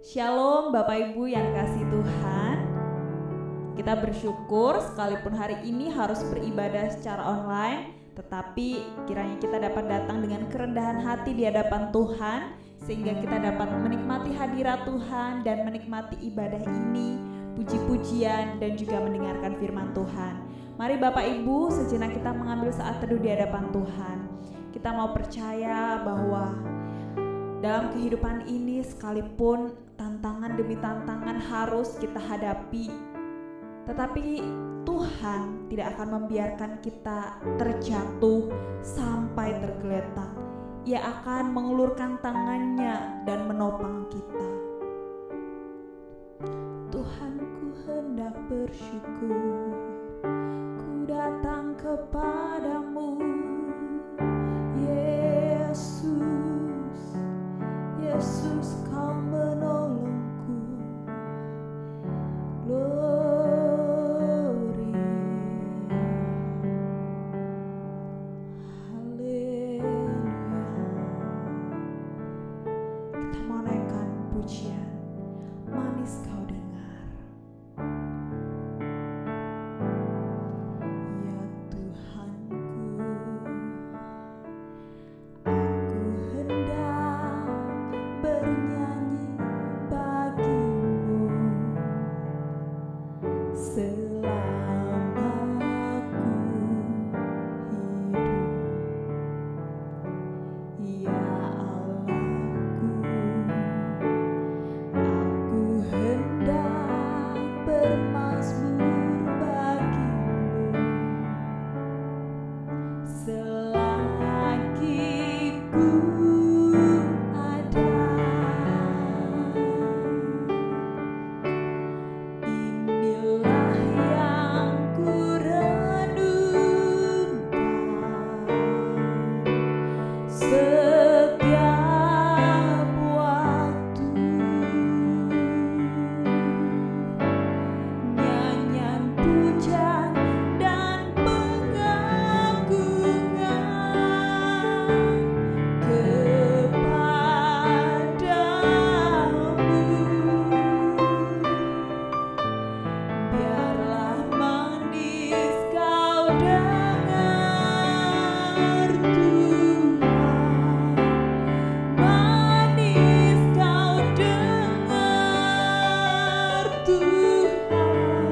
Shalom Bapak Ibu yang kasih Tuhan. Kita bersyukur sekalipun hari ini harus beribadah secara online, tetapi kiranya kita dapat datang dengan kerendahan hati di hadapan Tuhan, sehingga kita dapat menikmati hadirat Tuhan dan menikmati ibadah ini, puji-pujian dan juga mendengarkan firman Tuhan. Mari Bapak Ibu sejenak kita mengambil saat teduh di hadapan Tuhan. Kita mau percaya bahwa dalam kehidupan ini sekalipun tantangan demi tantangan harus kita hadapi, tetapi Tuhan tidak akan membiarkan kita terjatuh sampai tergeletak. Ia akan mengulurkan tangannya dan menopang kita. Tuhan, ku hendak bersyukur, ku datang kepadamu, Yesus. Yesus, kau menolongku. Glory, haleluya. Kita mau naikkan pujian, manis kau dengar. Ya Tuhanku, aku hendak bernyanyi bagimu selama aku hidup. Ya Allahku, aku hendak bermazmur bagimu selagi ku ada. Inilah yang ku renungkan setiap waktu. Nyanyian pujian dan pengagungan kepadamu. Biarlah manis kau dengar Tuhan, manis kau dengar Tuhan,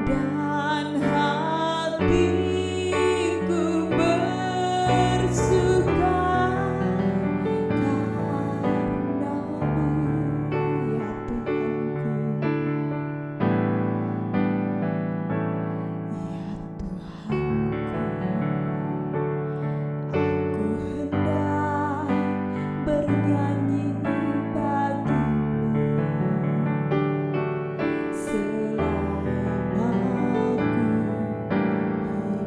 dan hatiku bersuka karenamu, ya Tuhanku. Ya Tuhanku, aku hendak bernyanyi bagimu selama aku hidup.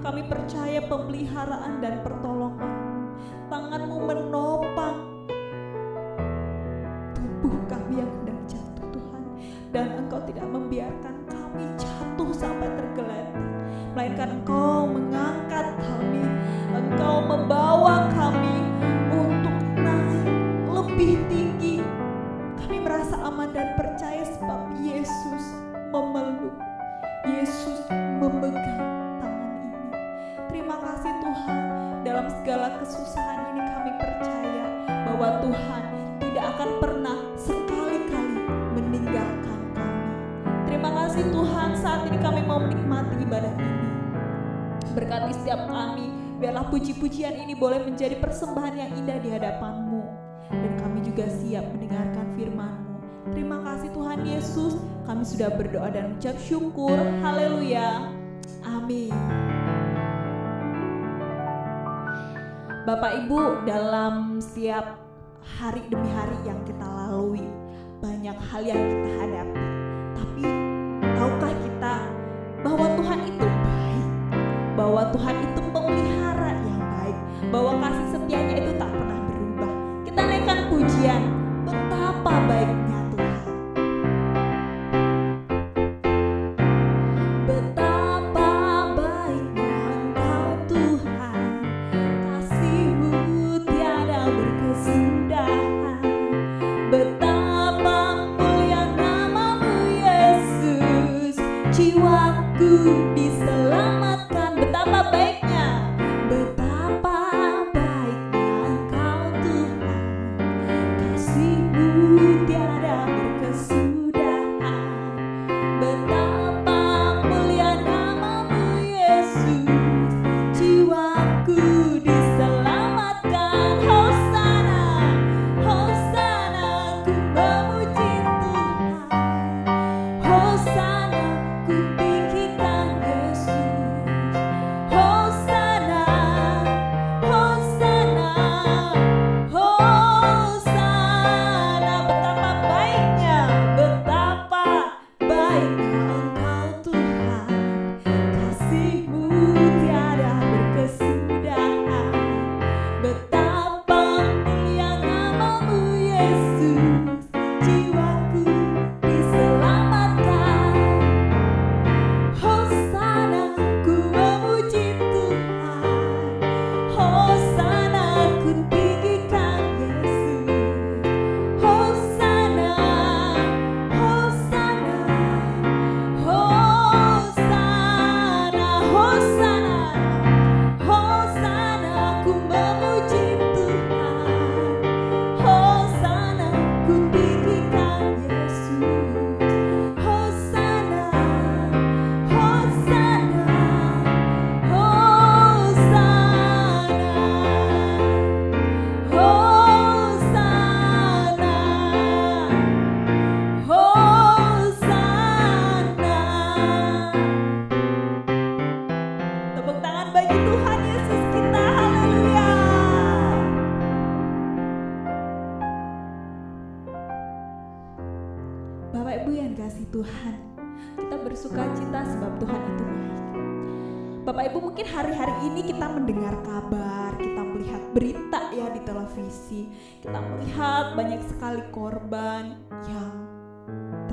Kami percaya pemeliharaan dan pertolongan-Mu, tangan-Mu menopang tubuh kami yang sedang jatuh Tuhan. Dan Engkau tidak membiarkan kami jatuh sampai tergeletak, melainkan Engkau mengangkat kami, Engkau membawa kami untuk naik lebih tinggi. Kami merasa aman dan percaya sebab Yesus memeluk, Yesus memegang tangan ini. Terima kasih Tuhan, dalam segala kesusahan ini kami percaya bahwa Tuhan tidak akan pernah sekali-kali meninggalkan kami. Terima kasih Tuhan, saat ini kami mau menikmati ibadah ini. Berkati setiap kami, biarlah puji-pujian ini boleh menjadi persembahan yang indah di hadapan-Mu, dan kami juga siap mendengarkan firman-Mu. Terima kasih Tuhan Yesus, kami sudah berdoa dan mengucap syukur. Haleluya, amin. Bapak Ibu, dalam setiap hari demi hari yang kita lalui, banyak hal yang kita hadapi. Tapi tahukah kita bahwa Tuhan itu baik, bahwa Tuhan itu pemelihara yang baik, bahwa kasih setianya itu tak pernah berubah. Kita naikkan pujian, betapa baiknya Tuhan. Jiwaku diselamatkan, betapa baiknya Engkau Bapak Ibu yang kasih Tuhan, kita bersuka cita sebab Tuhan itu baik. Bapak Ibu, mungkin hari-hari ini kita mendengar kabar, kita melihat berita ya di televisi, kita melihat banyak sekali korban yang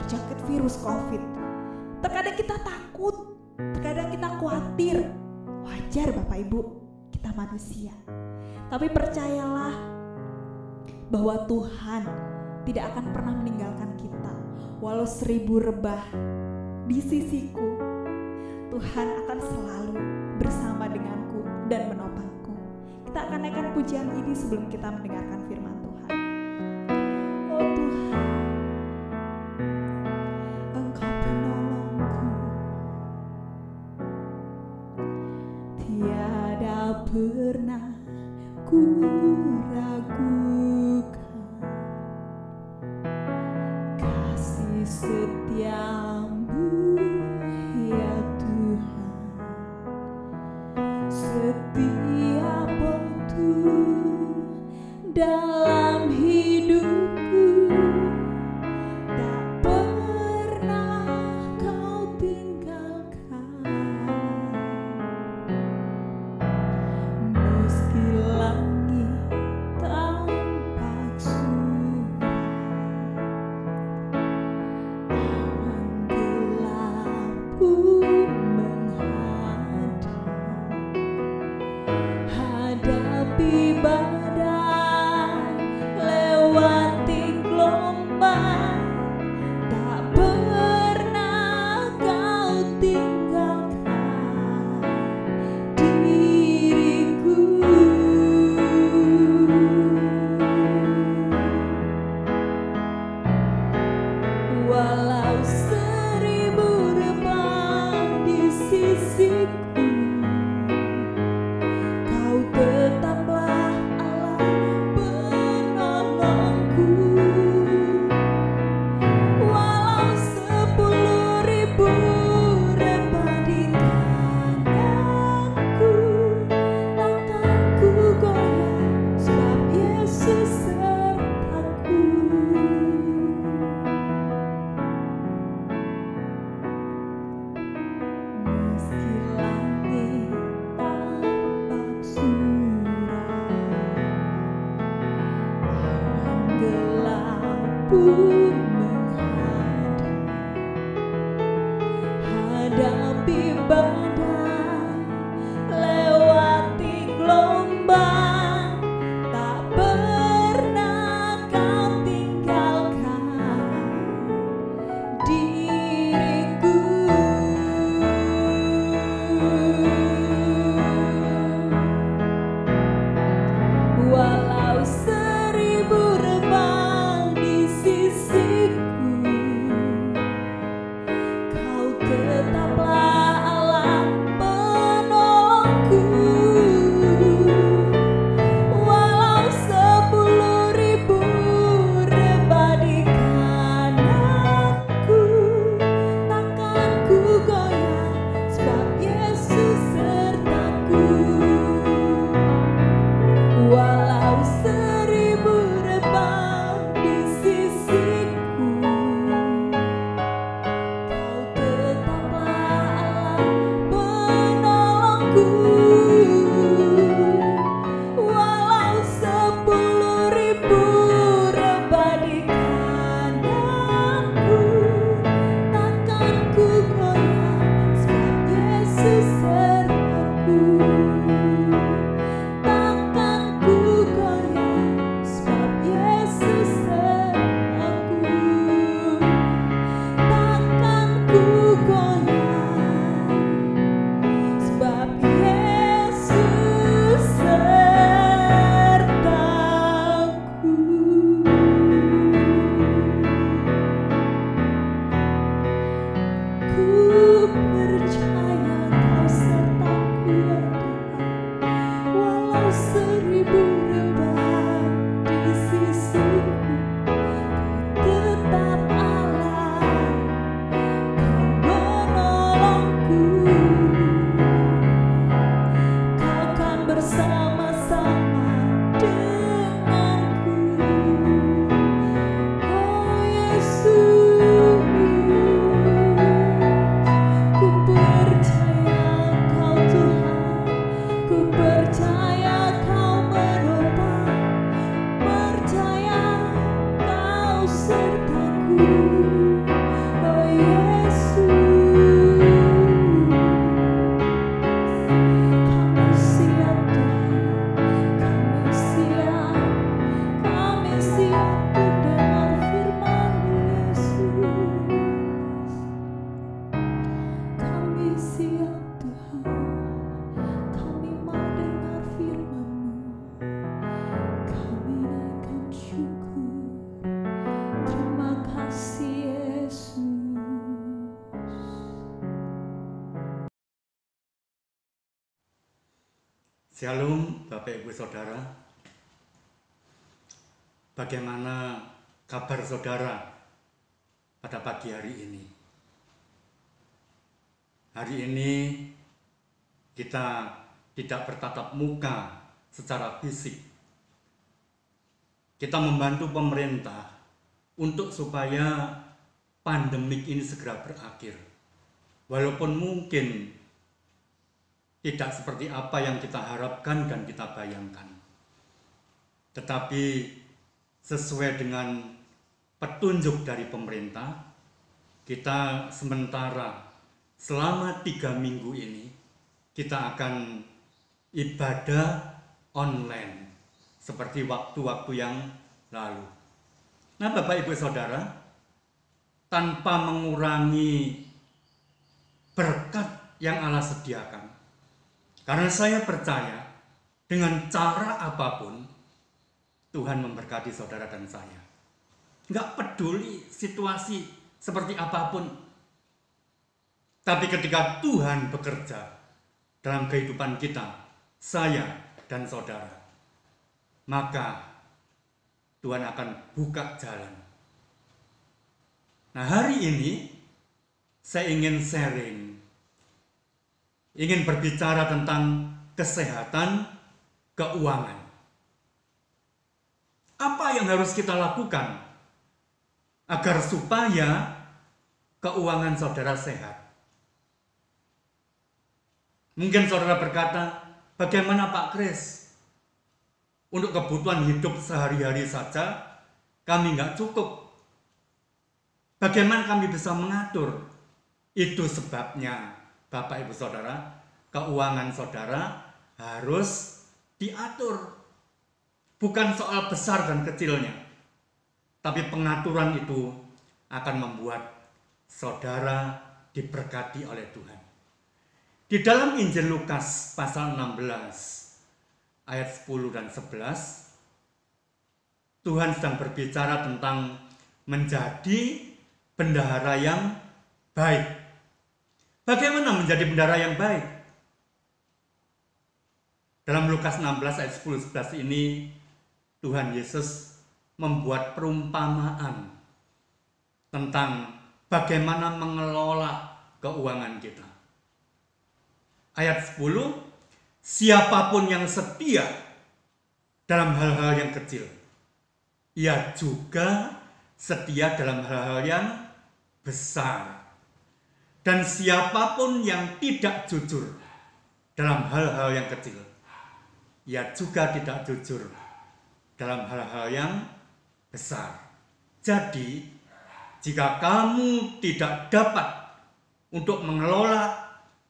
terjangkit virus COVID. Terkadang kita takut, terkadang kita khawatir. Wajar Bapak Ibu, kita manusia. Tapi percayalah bahwa Tuhan tidak akan pernah meninggalkan kita. Walau 1000 rebah di sisiku, Tuhan akan selalu bersama denganku dan menopangku. Kita akan naikkan pujian ini sebelum kita mendengarkan firman Tuhan. Oh Tuhan, Engkau penolongku, tiada pernah ku ragukan kasih setiamu ya Tuhan. Setiap waktu dalam hidupku tak pernah kau tinggalkan. Meski langit tampak suram, awan gelap pun menghadap, hadapi badai, lewati gelombang, tak pernah kau tinggalkan diriku. Walau 1000 rebah di sisiku, Kau tetaplah Allah penolongku. Walau 10.000 rebah di tanganku, takkan ku goyah sebab Yesus sertaku. Meski langit tampak suram, awan gelap pun menghadap, hadapi badai, lewati gelombang, tak pernah kau tinggalkan diriku. Walau 1000 rebah di sisiku, Kau tetaplah Allah Shalom Bapak Ibu Saudara. Bagaimana kabar saudara pada pagi hari ini? Hari ini kita tidak bertatap muka secara fisik. Kita membantu pemerintah untuk supaya pandemik ini segera berakhir. Walaupun mungkin tidak seperti apa yang kita harapkan dan kita bayangkan. Tetapi sesuai dengan petunjuk dari pemerintah, kita sementara selama 3 minggu ini kita akan ibadah online seperti waktu-waktu yang lalu. Nah, Bapak Ibu Saudara, tanpa mengurangi berkat yang Allah sediakan, karena saya percaya dengan cara apapun Tuhan memberkati saudara dan saya. Nggak peduli situasi seperti apapun. Tapi ketika Tuhan bekerja dalam kehidupan kita, saya dan saudara, maka Tuhan akan buka jalan. Nah, hari ini saya ingin sharing, ingin berbicara tentang kesehatan keuangan. Apa yang harus kita lakukan agar supaya keuangan saudara sehat? Mungkin saudara berkata, bagaimana Pak Kris? Untuk kebutuhan hidup sehari-hari saja kami nggak cukup. Bagaimana kami bisa mengatur? Itu sebabnya Bapak Ibu Saudara, keuangan saudara harus diatur. Bukan soal besar dan kecilnya, tapi pengaturan itu akan membuat saudara diberkati oleh Tuhan. Di dalam Injil Lukas pasal 16 ayat 10 dan 11, Tuhan sedang berbicara tentang menjadi bendahara yang baik. Bagaimana menjadi bendahara yang baik? Dalam Lukas 16 ayat 10-11 ini, Tuhan Yesus membuat perumpamaan tentang bagaimana mengelola keuangan kita. Ayat 10, siapapun yang setia dalam hal-hal yang kecil, ia juga setia dalam hal-hal yang besar. Dan siapapun yang tidak jujur dalam hal-hal yang kecil, ia juga tidak jujur dalam hal-hal yang besar. Jadi, jika kamu tidak dapat untuk mengelola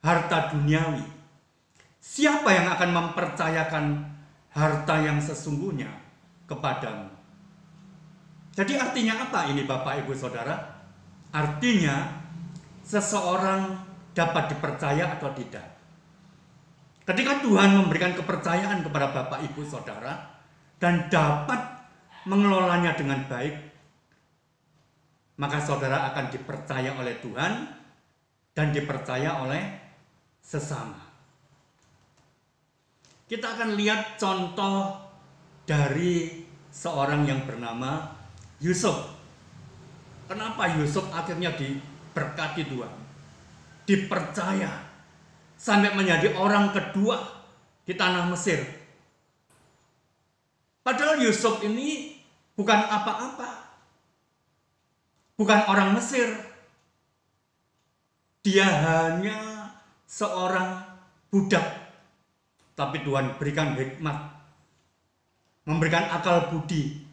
harta duniawi, siapa yang akan mempercayakan harta yang sesungguhnya kepadamu? Jadi artinya apa ini Bapak Ibu Saudara? Artinya seseorang dapat dipercaya atau tidak. Ketika Tuhan memberikan kepercayaan kepada Bapak Ibu Saudara dan dapat mengelolanya dengan baik, maka saudara akan dipercaya oleh Tuhan dan dipercaya oleh sesama. Kita akan lihat contoh dari seorang yang bernama Yusuf. Kenapa Yusuf akhirnya diberkati Tuhan, dipercaya sampai menjadi orang kedua di tanah Mesir? Padahal Yusuf ini bukan apa-apa, bukan orang Mesir. Dia hanya seorang budak, tapi Tuhan berikan hikmat, memberikan akal budi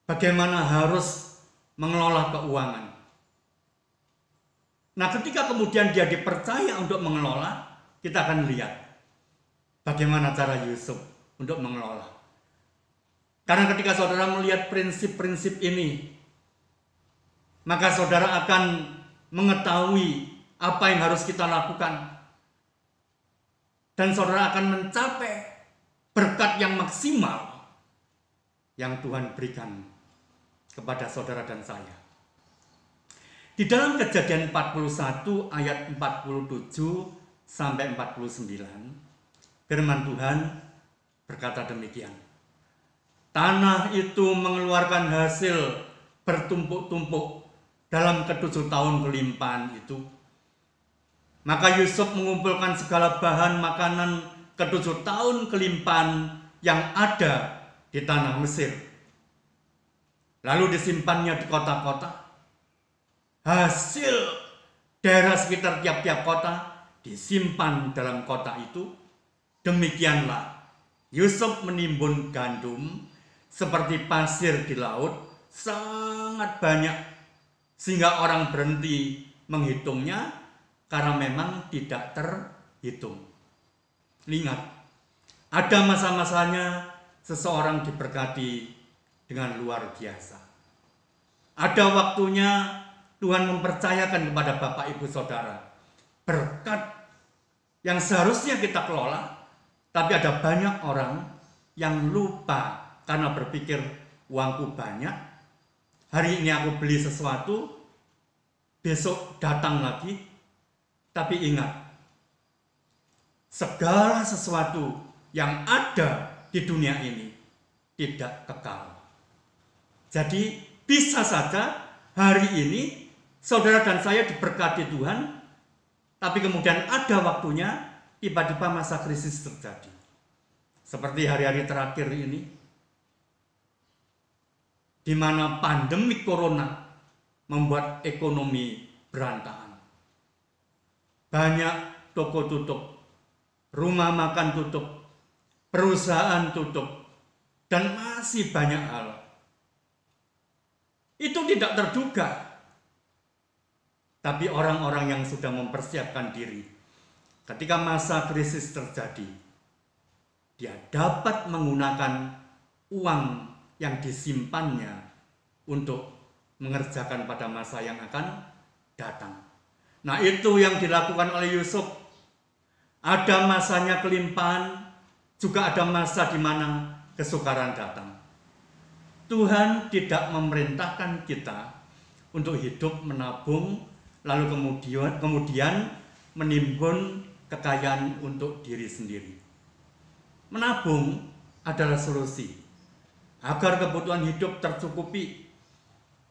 bagaimana harus mengelola keuangan. Nah, ketika kemudian dia dipercaya untuk mengelola, kita akan lihat bagaimana cara Yusuf untuk mengelola. Karena ketika saudara melihat prinsip-prinsip ini, maka saudara akan mengetahui apa yang harus kita lakukan. Dan saudara akan mencapai berkat yang maksimal yang Tuhan berikan kepada saudara dan saya. Di dalam Kejadian 41 ayat 47 sampai 49, Firman Tuhan berkata demikian. Tanah itu mengeluarkan hasil bertumpuk-tumpuk dalam ke-7 tahun kelimpahan itu. Maka Yusuf mengumpulkan segala bahan makanan ke-7 tahun kelimpahan yang ada di tanah Mesir. Lalu disimpannya di kota-kota. Hasil daerah sekitar tiap-tiap kota disimpan dalam kota itu. Demikianlah Yusuf menimbun gandum seperti pasir di laut, sangat banyak, sehingga orang berhenti menghitungnya karena memang tidak terhitung. Ingat, ada masa-masanya seseorang diberkati dengan luar biasa. Ada waktunya Tuhan mempercayakan kepada Bapak Ibu Saudara berkat yang seharusnya kita kelola, tapi ada banyak orang yang lupa karena berpikir uangku banyak, hari ini aku beli sesuatu, besok datang lagi. Tapi ingat, segala sesuatu yang ada di dunia ini tidak kekal. Jadi bisa saja hari ini saudara dan saya diberkati Tuhan, tapi kemudian ada waktunya tiba-tiba masa krisis terjadi. Seperti hari-hari terakhir ini, di mana pandemi corona membuat ekonomi berantakan. Banyak toko tutup, rumah makan tutup, perusahaan tutup, dan masih banyak hal. Itu tidak terduga. Tapi orang-orang yang sudah mempersiapkan diri, ketika masa krisis terjadi, dia dapat menggunakan uang yang disimpannya untuk mengerjakan pada masa yang akan datang. Nah, itu yang dilakukan oleh Yusuf. Ada masanya kelimpahan, juga ada masa di mana kesukaran datang. Tuhan tidak memerintahkan kita untuk hidup menabung, lalu kemudian menimbun kekayaan untuk diri sendiri. Menabung adalah solusi agar kebutuhan hidup tercukupi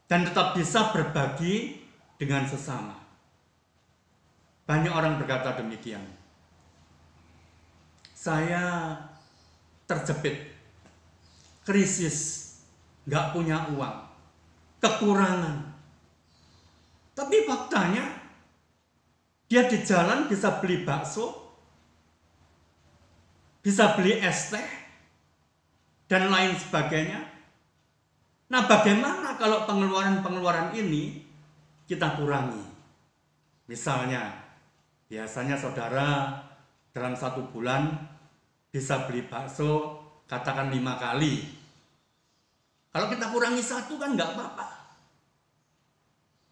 dan tetap bisa berbagi dengan sesama. Banyak orang berkata demikian. Saya terjepit, krisis, nggak punya uang, kekurangan. Tapi faktanya, dia di jalan bisa beli bakso, bisa beli es teh, dan lain sebagainya. Nah, bagaimana kalau pengeluaran-pengeluaran ini kita kurangi? Misalnya, biasanya saudara dalam 1 bulan bisa beli bakso katakan 5 kali. Kalau kita kurangi 1 kan nggak apa-apa.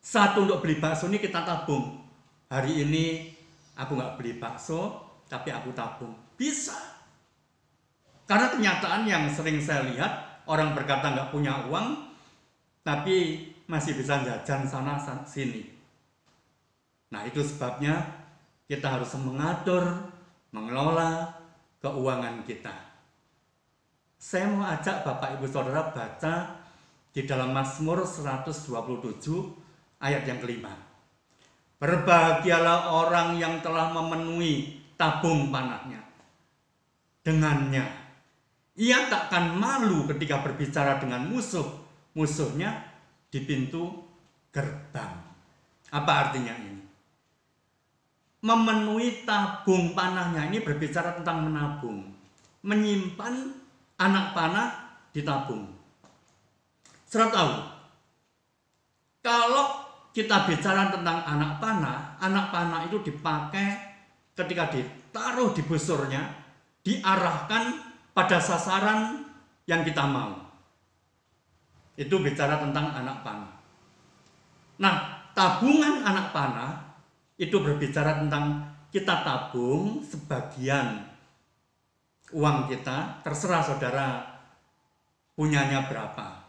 1 untuk beli bakso ini kita tabung. Hari ini aku nggak beli bakso, tapi aku tabung. Bisa. Karena kenyataan yang sering saya lihat, orang berkata nggak punya uang, tapi masih bisa jajan sana sini. Nah, itu sebabnya kita harus mengatur, mengelola keuangan kita. Saya mau ajak Bapak Ibu Saudara baca di dalam Mazmur 127 ayat yang kelima. Berbahagialah orang yang telah memenuhi tabung panahnya. Dengannya ia takkan malu ketika berbicara dengan musuhnya di pintu gerbang. Apa artinya ini? Memenuhi tabung panahnya ini berbicara tentang menabung, menyimpan anak panah di tabung. Saudara tahu, kalau kita bicara tentang anak panah itu dipakai ketika ditaruh di busurnya, diarahkan pada sasaran yang kita mau. Itu bicara tentang anak panah. Nah, tabungan anak panah itu berbicara tentang kita tabung sebagian uang kita, terserah saudara punyanya berapa.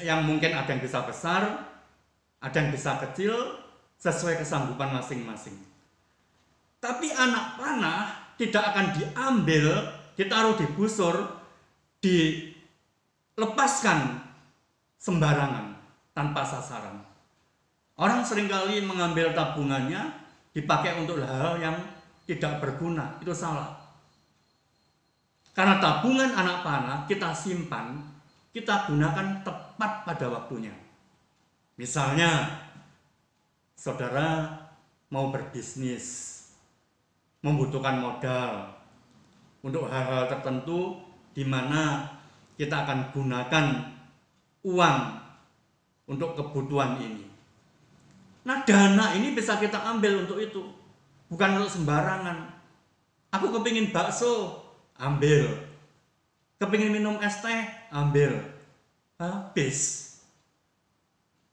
Yang mungkin ada yang bisa besar, ada yang bisa kecil, sesuai kesanggupan masing-masing. Tapi anak panah tidak akan diambil, ditaruh di busur, dilepaskan sembarangan tanpa sasaran. Orang seringkali mengambil tabungannya dipakai untuk hal yang tidak berguna, itu salah. Karena tabungan anak panah kita simpan, kita gunakan tepat pada waktunya. Misalnya, saudara mau berbisnis, membutuhkan modal untuk hal-hal tertentu di mana kita akan gunakan uang untuk kebutuhan ini. Nah, dana ini bisa kita ambil untuk itu, bukan untuk sembarangan. Aku kepingin bakso, ambil. Kepingin minum es teh, ambil. Habis.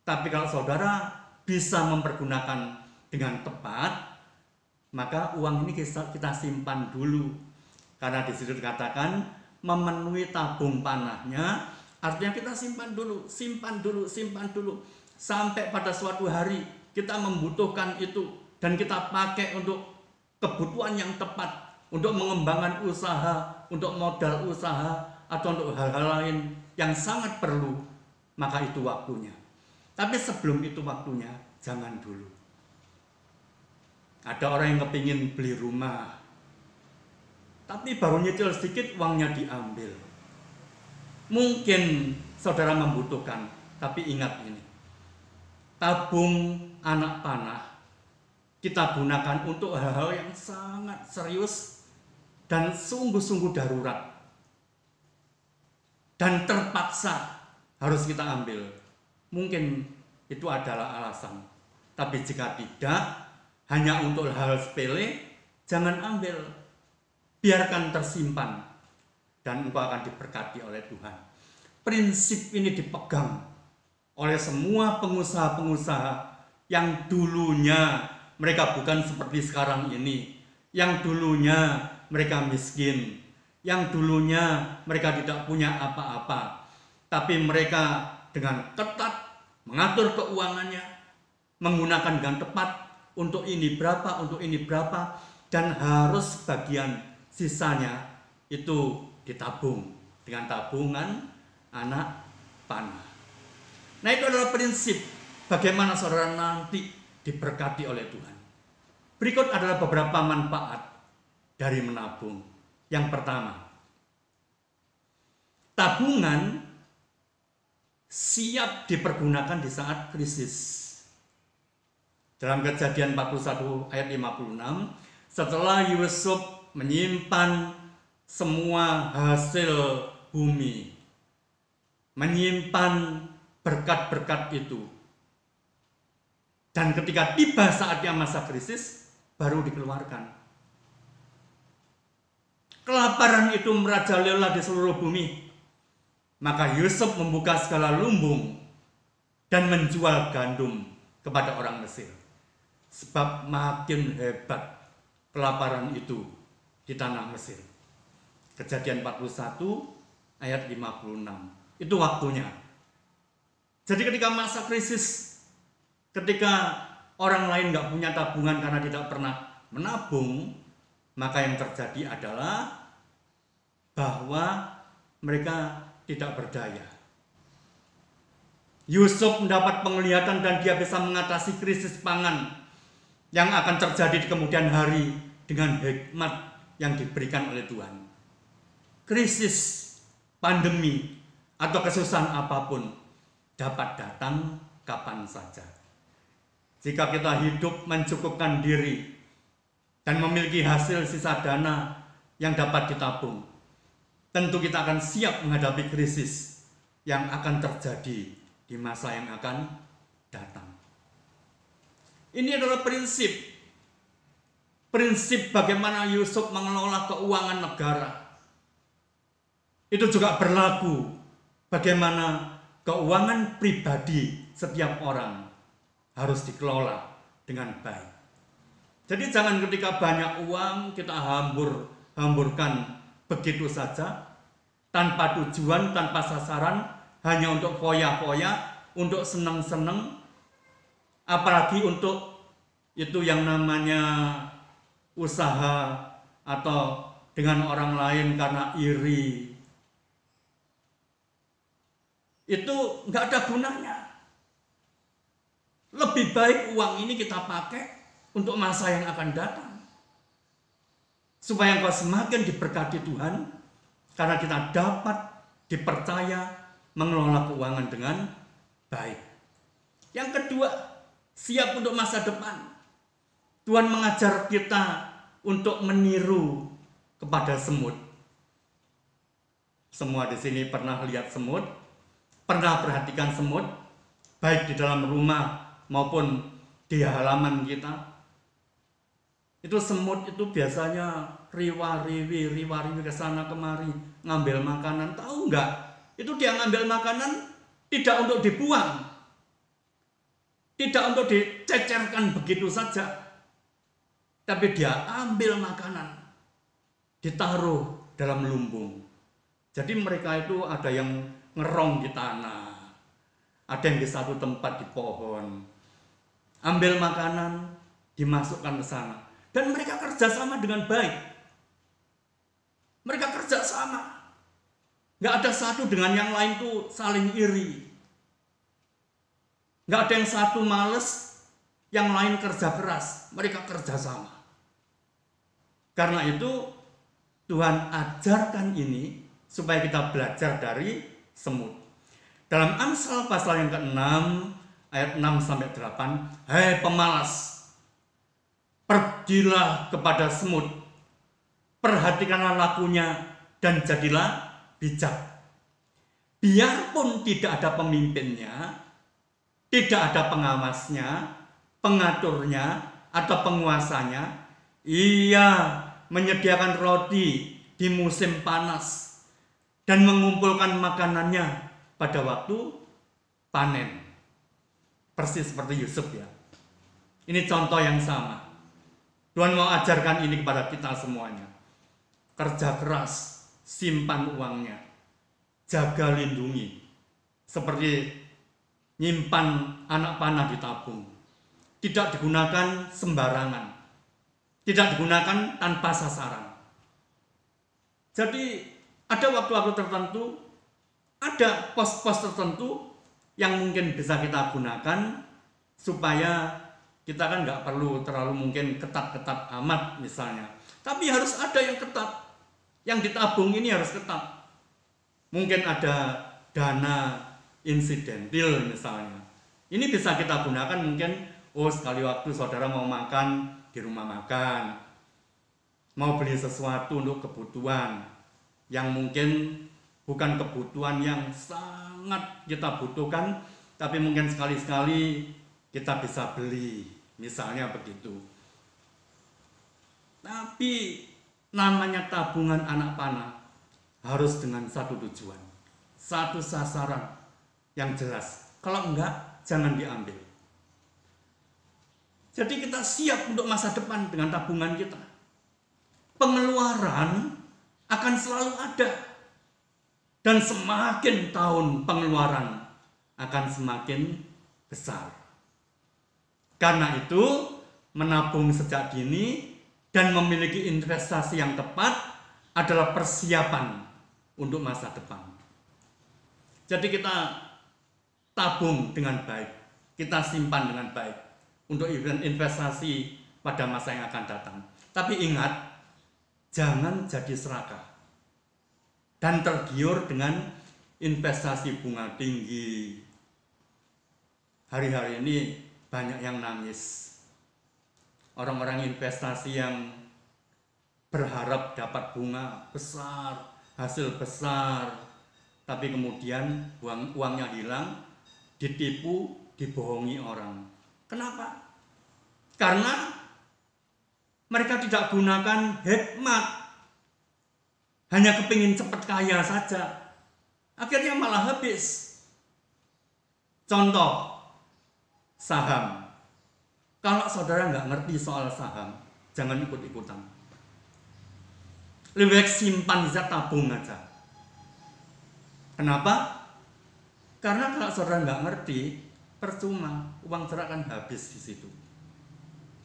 Tapi kalau saudara bisa mempergunakan dengan tepat, maka uang ini kita simpan dulu. Karena di situ dikatakan memenuhi tabung panahnya, artinya kita simpan dulu. Sampai pada suatu hari kita membutuhkan itu dan kita pakai untuk kebutuhan yang tepat, untuk mengembangkan usaha, untuk modal usaha, atau untuk hal-hal lain yang sangat perlu, maka itu waktunya. Tapi sebelum itu waktunya, jangan dulu. Ada orang yang kepingin beli rumah, tapi baru nyicil sedikit uangnya diambil. Mungkin saudara membutuhkan, tapi ingat ini. Tabung anak panah kita gunakan untuk hal-hal yang sangat serius dan sungguh-sungguh darurat. Dan terpaksa harus kita ambil. Mungkin itu adalah alasan. Tapi jika tidak, hanya untuk hal sepele, jangan ambil. Biarkan tersimpan dan engkau akan diberkati oleh Tuhan. Prinsip ini dipegang oleh semua pengusaha-pengusaha yang dulunya mereka bukan seperti sekarang ini, yang dulunya mereka miskin, yang dulunya mereka tidak punya apa-apa, tapi mereka dengan ketat mengatur keuangannya, menggunakan dengan tepat untuk ini berapa, dan harus bagian sisanya itu ditabung dengan tabungan anak panah. Nah, itu adalah prinsip bagaimana saudara nanti diberkati oleh Tuhan. Berikut adalah beberapa manfaat dari menabung. Yang pertama, tabungan siap dipergunakan di saat krisis. Dalam Kejadian 41 ayat 56, setelah Yusuf menyimpan semua hasil bumi, menyimpan berkat-berkat itu, dan ketika tiba saatnya masa krisis, baru dikeluarkan. Kelaparan itu merajalela di seluruh bumi. Maka Yusuf membuka segala lumbung dan menjual gandum kepada orang Mesir. Sebab makin hebat kelaparan itu di tanah Mesir. Kejadian 41 ayat 56. Itu waktunya. Jadi ketika masa krisis, ketika orang lain nggak punya tabungan karena tidak pernah menabung, maka yang terjadi adalah bahwa mereka tidak berdaya. Yusuf mendapat penglihatan dan dia bisa mengatasi krisis pangan yang akan terjadi di kemudian hari dengan hikmat yang diberikan oleh Tuhan. Krisis, pandemi, atau kesusahan apapun dapat datang kapan saja. Jika kita hidup mencukupkan diri dan memiliki hasil sisa dana yang dapat ditabung, tentu kita akan siap menghadapi krisis yang akan terjadi di masa yang akan datang. Ini adalah prinsip bagaimana Yusuf mengelola keuangan negara. Itu juga berlaku bagaimana keuangan pribadi setiap orang harus dikelola dengan baik. Jadi jangan ketika banyak uang kita hamburkan begitu saja, tanpa tujuan, tanpa sasaran, hanya untuk foya-foya, untuk senang-senang, apalagi untuk itu yang namanya usaha atau dengan orang lain karena iri, itu nggak ada gunanya. Lebih baik uang ini kita pakai untuk masa yang akan datang, supaya engkau semakin diberkati Tuhan, karena kita dapat dipercaya mengelola keuangan dengan baik. Yang kedua, siap untuk masa depan. Tuhan mengajar kita untuk meniru kepada semut. Semua di sini pernah lihat semut, pernah perhatikan semut, baik di dalam rumah maupun di halaman kita. Itu semut itu biasanya riwa-riwi ke sana kemari, ngambil makanan. Tahu nggak? Itu dia ngambil makanan tidak untuk dibuang, tidak untuk dicecerkan begitu saja, tapi dia ambil makanan, ditaruh dalam lumbung. Jadi mereka itu ada yang ngerong di tanah, ada yang di satu tempat di pohon, ambil makanan, dimasukkan ke sana. Dan mereka kerjasama dengan baik. Mereka kerjasama. Nggak ada satu dengan yang lain tuh saling iri. Nggak ada yang satu males, yang lain kerja keras. Mereka kerjasama. Karena itu Tuhan ajarkan ini supaya kita belajar dari semut. Dalam Amsal pasal yang ke-6 ayat 6-8, "Hai pemalas, pergilah kepada semut, perhatikanlah lakunya dan jadilah bijak. Biarpun tidak ada pemimpinnya, tidak ada pengawasnya, pengaturnya, atau penguasanya, ia menyediakan roti di musim panas dan mengumpulkan makanannya pada waktu panen." Persis seperti Yusuf ya. Ini contoh yang sama. Tuhan mau ajarkan ini kepada kita semuanya. Kerja keras, simpan uangnya, jaga lindungi. Seperti nyimpan anak panah di tabung. Tidak digunakan sembarangan. Tidak digunakan tanpa sasaran. Jadi ada waktu-waktu tertentu, ada pos-pos tertentu yang mungkin bisa kita gunakan supaya kita kan nggak perlu terlalu mungkin ketat-ketat amat misalnya. Tapi harus ada yang ketat. Yang ditabung ini harus ketat. Mungkin ada dana insidentil misalnya. Ini bisa kita gunakan mungkin, sekali waktu saudara mau makan di rumah makan. Mau beli sesuatu untuk kebutuhan yang mungkin bukan kebutuhan yang sangat kita butuhkan, tapi mungkin sekali-sekali kita bisa beli. Misalnya begitu. Tapi namanya tabungan anak panah harus dengan satu tujuan, satu sasaran yang jelas. Kalau enggak, jangan diambil. Jadi kita siap untuk masa depan dengan tabungan kita. Pengeluaran akan selalu ada. Dan semakin tahun pengeluaran akan semakin besar. Karena itu, menabung sejak dini dan memiliki investasi yang tepat adalah persiapan untuk masa depan. Jadi kita tabung dengan baik, kita simpan dengan baik untuk investasi pada masa yang akan datang. Tapi ingat, jangan jadi serakah dan tergiur dengan investasi bunga tinggi. Hari-hari ini banyak yang nangis. Orang-orang investasi yang berharap dapat bunga besar, hasil besar, tapi kemudian uangnya hilang, ditipu, dibohongi orang. Kenapa? Karena mereka tidak gunakan hikmat, hanya kepingin cepat kaya saja. Akhirnya malah habis. Contoh, saham. Kalau saudara nggak ngerti soal saham, jangan ikut-ikutan. Lebih baik simpan saja, tabung aja. Kenapa? Karena kalau saudara nggak ngerti, percuma, uang saudara akan habis di situ.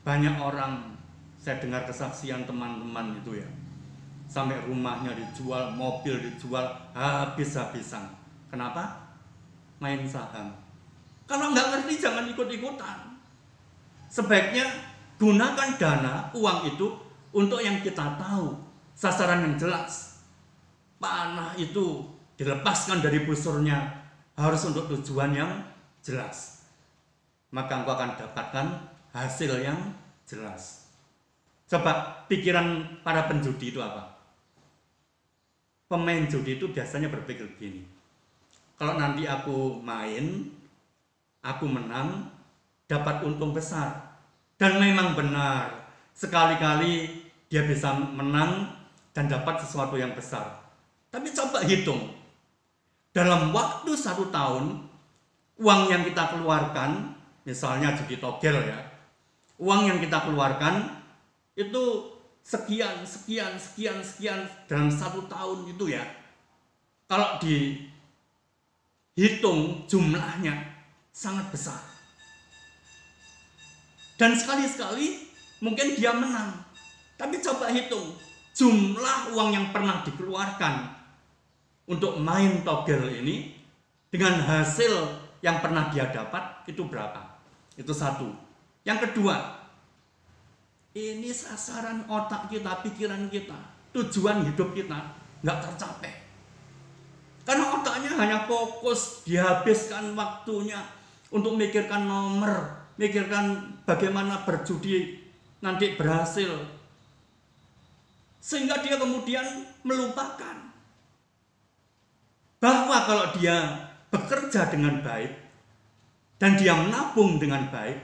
Banyak orang Saya dengar kesaksian teman-teman itu ya, sampai rumahnya dijual, mobil dijual, habis-habisan. Kenapa? Main saham. Kalau nggak ngerti jangan ikut-ikutan. Sebaiknya gunakan dana, uang itu untuk yang kita tahu, sasaran yang jelas. Panah itu dilepaskan dari busurnya harus untuk tujuan yang jelas. Maka engkau akan dapatkan hasil yang jelas. Coba pikiran para penjudi itu apa? Pemain judi itu biasanya berpikir begini. Kalau nanti aku main, aku menang, dapat untung besar. Dan memang benar, sekali-kali dia bisa menang dan dapat sesuatu yang besar. Tapi coba hitung, dalam waktu 1 tahun, uang yang kita keluarkan, misalnya judi togel ya, uang yang kita keluarkan itu sekian dalam 1 tahun itu ya. Kalau dihitung jumlahnya sangat besar. Dan sekali-sekali mungkin dia menang. Tapi coba hitung jumlah uang yang pernah dikeluarkan untuk main togel ini dengan hasil yang pernah dia dapat itu berapa? Itu satu. Yang kedua, ini sasaran otak kita, pikiran kita, tujuan hidup kita nggak tercapai. Karena otaknya hanya fokus, dihabiskan waktunya untuk mikirkan nomor, mikirkan bagaimana berjudi nanti berhasil. Sehingga dia kemudian melupakan bahwa kalau dia bekerja dengan baik dan dia menabung dengan baik,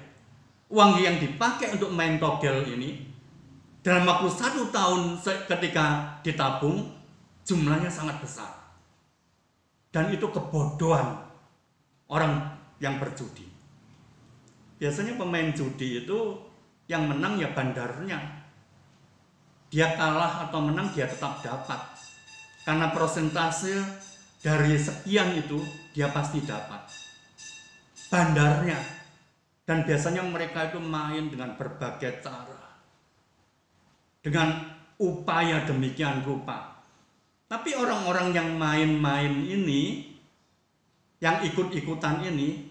uang yang dipakai untuk main togel ini dalam waktu 1 tahun ketika ditabung jumlahnya sangat besar. Dan itu kebodohan orang yang berjudi. Biasanya pemain judi itu yang menang ya bandarnya. Dia kalah atau menang dia tetap dapat. Karena persentase dari sekian itu dia pasti dapat. Bandarnya. Dan biasanya mereka itu main dengan berbagai cara. Dengan upaya demikian rupa. Tapi orang-orang yang main-main ini, yang ikut-ikutan ini,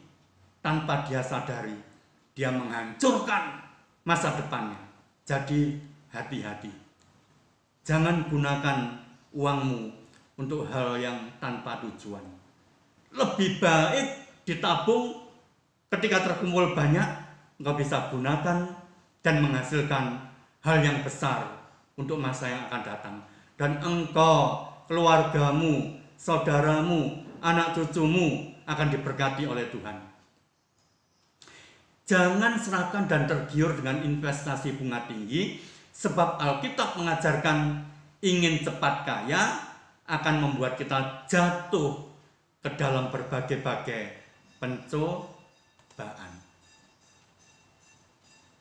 tanpa dia sadari, dia menghancurkan masa depannya. Jadi hati-hati. Jangan gunakan uangmu untuk hal yang tanpa tujuan. Lebih baik ditabung. Ketika terkumpul banyak, engkau bisa gunakan dan menghasilkan hal yang besar untuk masa yang akan datang. Dan engkau, keluargamu, saudaramu, anak cucumu akan diberkati oleh Tuhan. Jangan serahkan dan tergiur dengan investasi bunga tinggi, sebab Alkitab mengajarkan ingin cepat kaya akan membuat kita jatuh ke dalam berbagai-bagai pencobaan.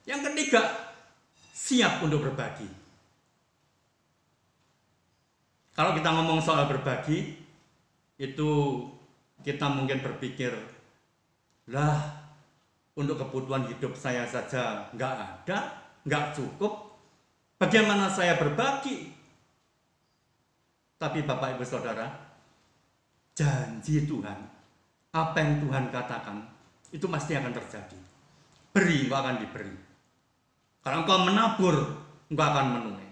Yang ketiga, siap untuk berbagi. Kalau kita ngomong soal berbagi, itu kita mungkin berpikir, lah untuk kebutuhan hidup saya saja nggak ada, nggak cukup, bagaimana saya berbagi? Tapi Bapak Ibu Saudara, janji Tuhan, apa yang Tuhan katakan, itu pasti akan terjadi. Beri, engkau akan diberi. Kalau engkau menabur, engkau akan menuai.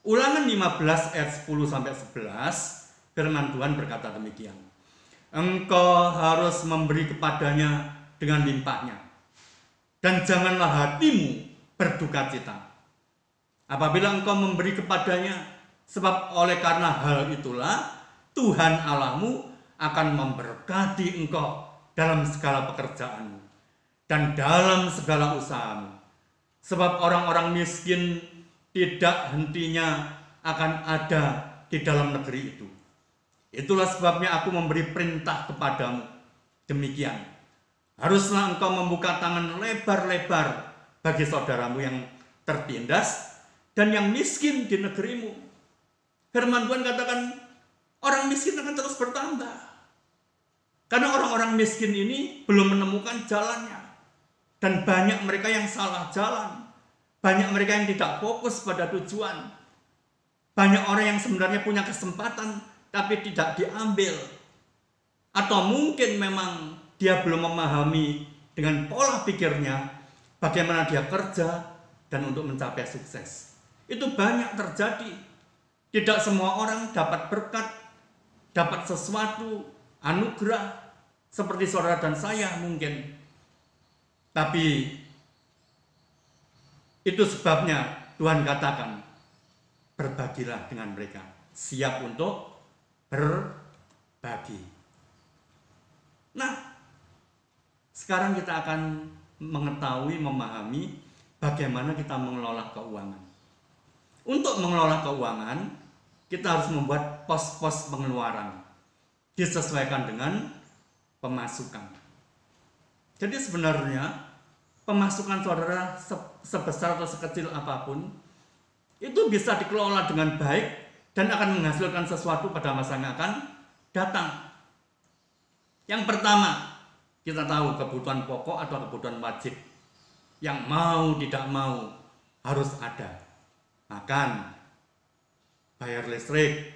Ulangan 15 ayat 10-11, firman Tuhan berkata demikian. Engkau harus memberi kepadanya dengan limpahnya. Dan janganlah hatimu berduka cita apabila engkau memberi kepadanya, sebab oleh karena hal itulah Tuhan Allahmu akan memberkati engkau dalam segala pekerjaanmu dan dalam segala usahamu. Sebab orang-orang miskin tidak hentinya akan ada di dalam negeri itu. Itulah sebabnya aku memberi perintah kepadamu. Demikian, haruslah engkau membuka tangan lebar-lebar bagi saudaramu yang tertindas dan yang miskin di negerimu. Firman Tuhan katakan, orang miskin akan terus bertambah. Karena orang-orang miskin ini belum menemukan jalannya. Dan banyak mereka yang salah jalan. Banyak mereka yang tidak fokus pada tujuan. Banyak orang yang sebenarnya punya kesempatan tapi tidak diambil. Atau mungkin memang dia belum memahami dengan pola pikirnya bagaimana dia kerja dan untuk mencapai sukses. Itu banyak terjadi. Tidak semua orang dapat berkat, dapat sesuatu, anugerah seperti saudara dan saya mungkin. Tapi itu sebabnya Tuhan katakan, berbagilah dengan mereka, siap untuk berbagi. Nah, sekarang kita akan mengetahui, memahami bagaimana kita mengelola keuangan. Untuk mengelola keuangan, kita harus membuat pos-pos pengeluaran, disesuaikan dengan pemasukan. Jadi sebenarnya pemasukan saudara sebesar atau sekecil apapun itu bisa dikelola dengan baik dan akan menghasilkan sesuatu pada masa yang akan datang. Yang pertama, kita tahu kebutuhan pokok atau kebutuhan wajib yang mau tidak mau harus ada. Makan, bayar listrik,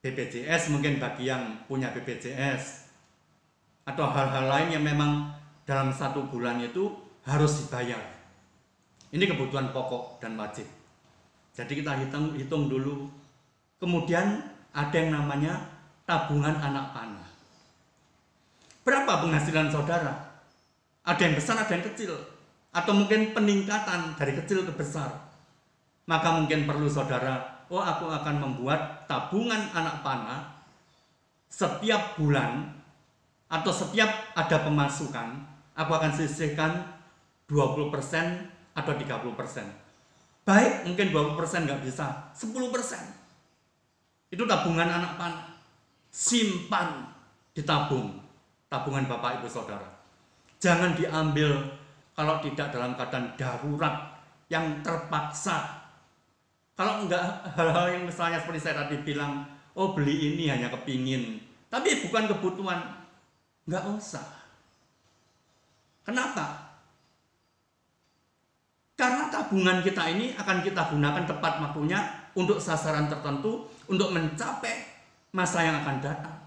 BPJS mungkin bagi yang punya BPJS, atau hal-hal lain yang memang dalam satu bulan itu harus dibayar. Ini kebutuhan pokok dan wajib. Jadi kita hitung dulu. Kemudian ada yang namanya tabungan anak panah. Berapa penghasilan saudara? Ada yang besar, ada yang kecil. Atau mungkin peningkatan dari kecil ke besar. Maka mungkin perlu saudara, aku akan membuat tabungan anak panah setiap bulan atau setiap ada pemasukan, aku akan sisihkan 20% atau 30%. Baik, mungkin 20% nggak bisa, 10%. Itu tabungan anak panah. Simpan, ditabung. Tabungan Bapak Ibu Saudara. Jangan diambil kalau tidak dalam keadaan darurat yang terpaksa. Kalau enggak hal-hal yang misalnya seperti saya tadi bilang, beli ini hanya kepingin, tapi bukan kebutuhan, enggak usah. Kenapa? Karena tabungan kita ini akan kita gunakan tepat waktunya untuk sasaran tertentu, untuk mencapai masa yang akan datang.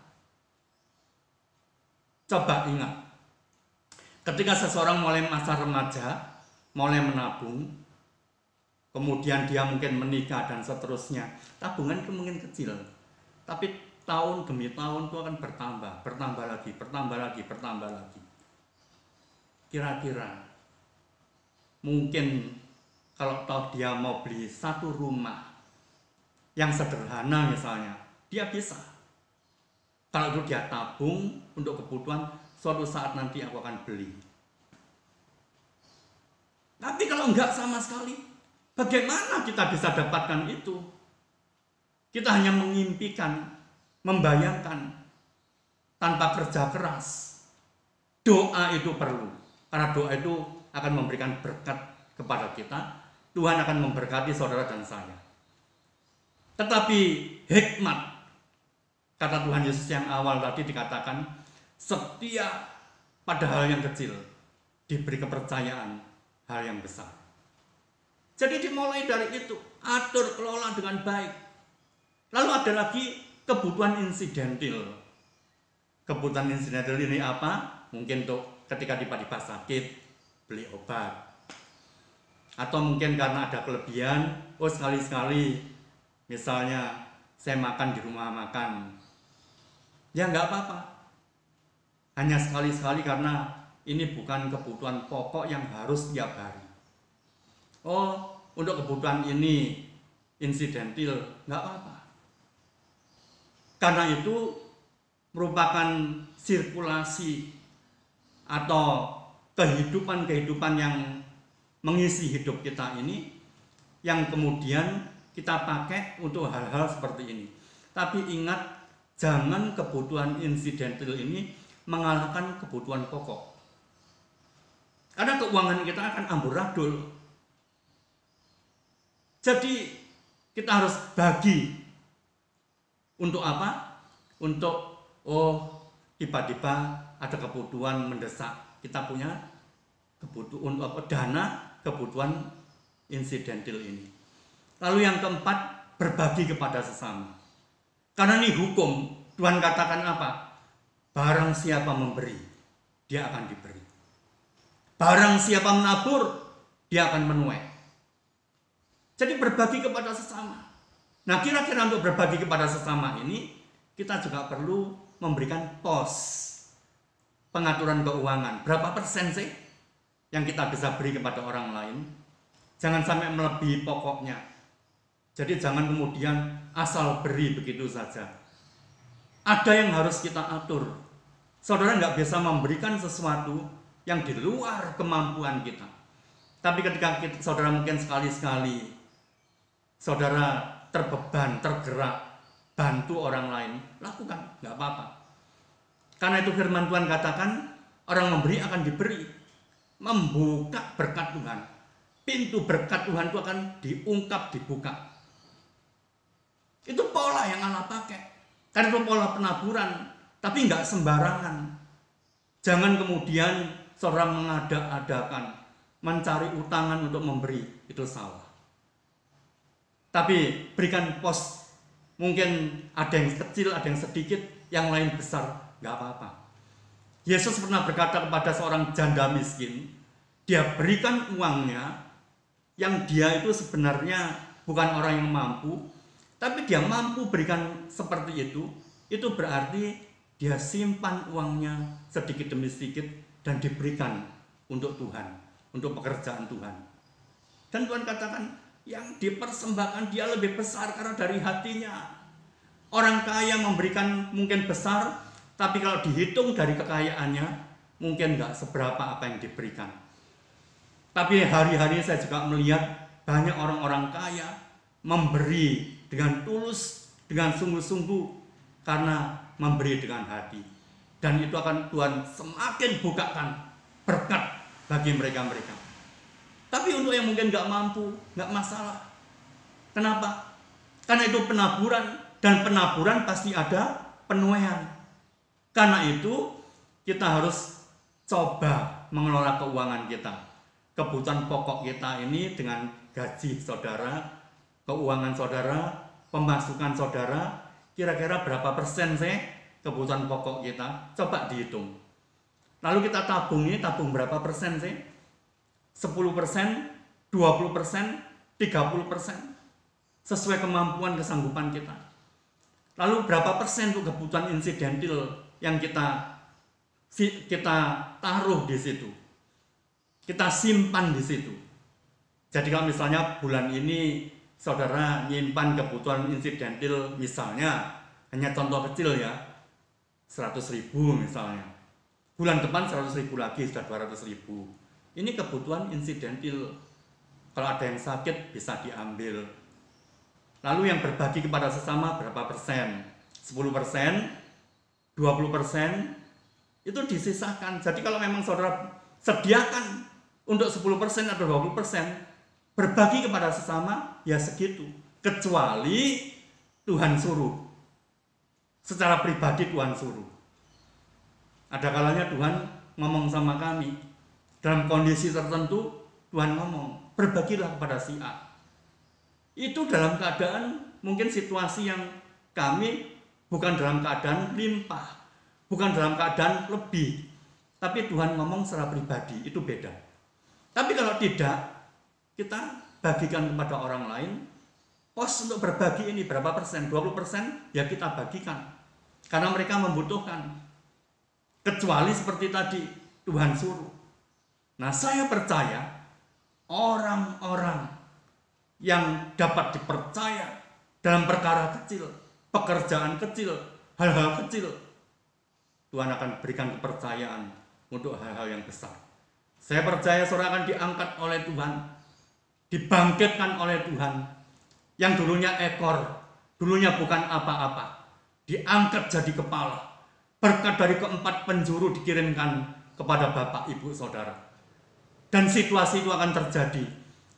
Coba ingat, ketika seseorang mulai masa remaja, mulai menabung, kemudian dia mungkin menikah dan seterusnya, tabungan itu mungkin kecil, tapi tahun demi tahun itu akan bertambah lagi. Kira-kira mungkin kalau toh dia mau beli satu rumah yang sederhana misalnya, dia bisa. Kalau itu dia tabung untuk kebutuhan, suatu saat nanti aku akan beli. Tapi kalau enggak sama sekali, bagaimana kita bisa dapatkan itu? Kita hanya mengimpikan, membayangkan, tanpa kerja keras. Doa itu perlu, karena doa itu akan memberikan berkat kepada kita. Tuhan akan memberkati saudara dan saya. Tetapi hikmat, kata Tuhan Yesus yang awal tadi dikatakan, setia pada hal yang kecil, diberi kepercayaan hal yang besar. Jadi dimulai dari itu, atur kelola dengan baik. Lalu ada lagi kebutuhan insidental. Kebutuhan insidental ini apa? Mungkin untuk ketika tiba-tiba sakit, beli obat. Atau mungkin karena ada kelebihan, sekali-sekali misalnya saya makan di rumah makan. Ya nggak apa-apa. Hanya sekali-sekali karena ini bukan kebutuhan pokok yang harus tiap hari. Untuk kebutuhan ini insidental, nggak apa-apa. Karena itu merupakan sirkulasi atau kehidupan yang mengisi hidup kita ini, yang kemudian kita pakai untuk hal-hal seperti ini. Tapi ingat, jangan kebutuhan insidental ini mengalahkan kebutuhan pokok. Karena keuangan kita akan amburadul. Jadi kita harus bagi. Untuk apa? Untuk tiba-tiba ada kebutuhan mendesak. Kita punya kebutuhan dana kebutuhan insidental ini. Lalu yang keempat, berbagi kepada sesama. Karena ini hukum, Tuhan katakan apa? Barang siapa memberi, dia akan diberi. Barang siapa menabur, dia akan menuai. Jadi berbagi kepada sesama. Nah, kira-kira untuk berbagi kepada sesama ini, kita juga perlu memberikan pos pengaturan keuangan. Berapa persen sih yang kita bisa beri kepada orang lain? Jangan sampai melebihi pokoknya. Jadi jangan kemudian asal beri begitu saja. Ada yang harus kita atur. Saudara nggak bisa memberikan sesuatu yang di luar kemampuan kita. Tapi ketika saudara mungkin sekali-sekali saudara terbeban, tergerak, bantu orang lain, lakukan, nggak apa-apa. Karena itu firman Tuhan katakan, orang memberi akan diberi. Membuka berkat Tuhan. Pintu berkat Tuhan itu akan diungkap, dibuka. Itu pola yang Allah pakai. Karena itu pola penaburan, tapi nggak sembarangan. Jangan kemudian saudara mengada-adakan, mencari utangan untuk memberi, itu salah. Tapi berikan pos, mungkin ada yang kecil, ada yang sedikit, yang lain besar, nggak apa-apa. Yesus pernah berkata kepada seorang janda miskin, dia berikan uangnya, yang dia itu sebenarnya bukan orang yang mampu, tapi dia mampu berikan seperti itu berarti dia simpan uangnya sedikit demi sedikit dan diberikan untuk Tuhan, untuk pekerjaan Tuhan. Dan Tuhan katakan, yang dipersembahkan dia lebih besar karena dari hatinya. Orang kaya memberikan mungkin besar, tapi kalau dihitung dari kekayaannya, mungkin nggak seberapa apa yang diberikan. Tapi hari-hari saya juga melihat banyak orang-orang kaya memberi dengan tulus, dengan sungguh-sungguh, karena memberi dengan hati. Dan itu akan Tuhan semakin bukakan berkat bagi mereka-mereka. Tapi untuk yang mungkin nggak mampu, nggak masalah. Kenapa? Karena itu penaburan, dan penaburan pasti ada penuaian. Karena itu kita harus coba mengelola keuangan kita. Kebutuhan pokok kita ini dengan gaji saudara, keuangan saudara, pemasukan saudara, kira-kira berapa persen sih kebutuhan pokok kita? Coba dihitung. Lalu kita tabung ini, tabung berapa persen sih? 10%, 20%, 30%. Sesuai kemampuan kesanggupan kita. Lalu berapa persen untuk kebutuhan insidental yang kita taruh di situ? Kita simpan di situ. Jadi kalau misalnya bulan ini saudara nyimpan kebutuhan insidental, misalnya hanya contoh kecil ya, 100.000 misalnya. Bulan depan 100.000 lagi, sudah 200.000. Ini kebutuhan insidental. Kalau ada yang sakit bisa diambil. Lalu yang berbagi kepada sesama berapa persen? 10%, 20%, itu disisakan. Jadi kalau memang saudara sediakan untuk 10% atau 20%, berbagi kepada sesama, ya segitu. Kecuali Tuhan suruh. Secara pribadi Tuhan suruh. Ada kalanya Tuhan ngomong sama kami. Dalam kondisi tertentu, Tuhan ngomong, berbagilah kepada si A. Itu dalam keadaan, mungkin situasi yang kami bukan dalam keadaan limpah. Bukan dalam keadaan lebih. Tapi Tuhan ngomong secara pribadi, itu beda. Tapi kalau tidak, kita bagikan kepada orang lain. Pos untuk berbagi ini berapa persen? 20%, ya kita bagikan. Karena mereka membutuhkan. Kecuali seperti tadi, Tuhan suruh. Nah, saya percaya orang-orang yang dapat dipercaya dalam perkara kecil, pekerjaan kecil, hal-hal kecil, Tuhan akan berikan kepercayaan untuk hal-hal yang besar. Saya percaya saudara akan diangkat oleh Tuhan, dibangkitkan oleh Tuhan. Yang dulunya ekor, dulunya bukan apa-apa, diangkat jadi kepala. Berkat dari keempat penjuru dikirimkan kepada Bapak, Ibu, Saudara. Dan situasi itu akan terjadi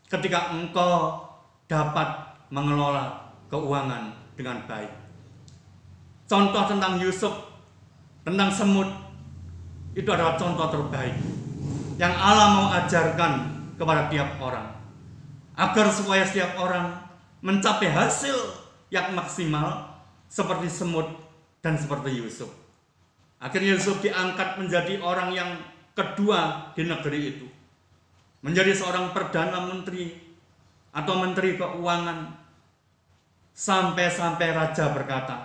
ketika engkau dapat mengelola keuangan dengan baik. Contoh tentang Yusuf, tentang semut, itu adalah contoh terbaik yang Allah mau ajarkan kepada tiap orang, agar supaya setiap orang mencapai hasil yang maksimal seperti semut dan seperti Yusuf. Akhirnya Yusuf diangkat menjadi orang yang kedua di negeri itu, menjadi seorang perdana menteri atau menteri keuangan, sampai raja berkata,